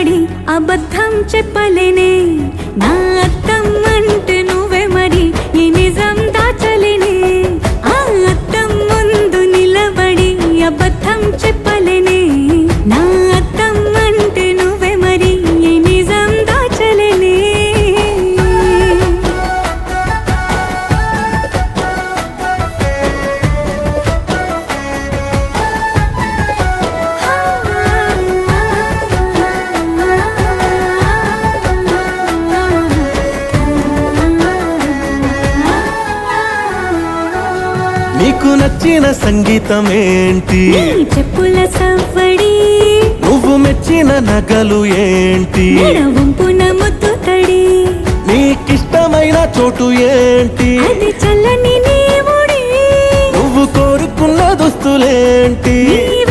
నిలబడి అబద్ధం చెప్పలేనే నా అద్దం అంటే నువ్వే మరి ఈ నిజం దాచలేనే ఆ అద్దం ముందు నిలబడి అబద్ధం చెప్పలేనే నా అద్దం అంటే నువ్వే మరి ఈ నిజం దాచలేనే నీకు నచ్చిన సంగీతం ఏంటి నీ చెప్పుల సవ్వడి నువ్వు మెచ్చిన నగలు ఏంటి వంపున ముద్దు తడి నీకిష్టమైన చోటు ఏంటి అది చల్లని నీ ఒడి నువ్వు కోరుకున్న దుస్తులేంటి నీ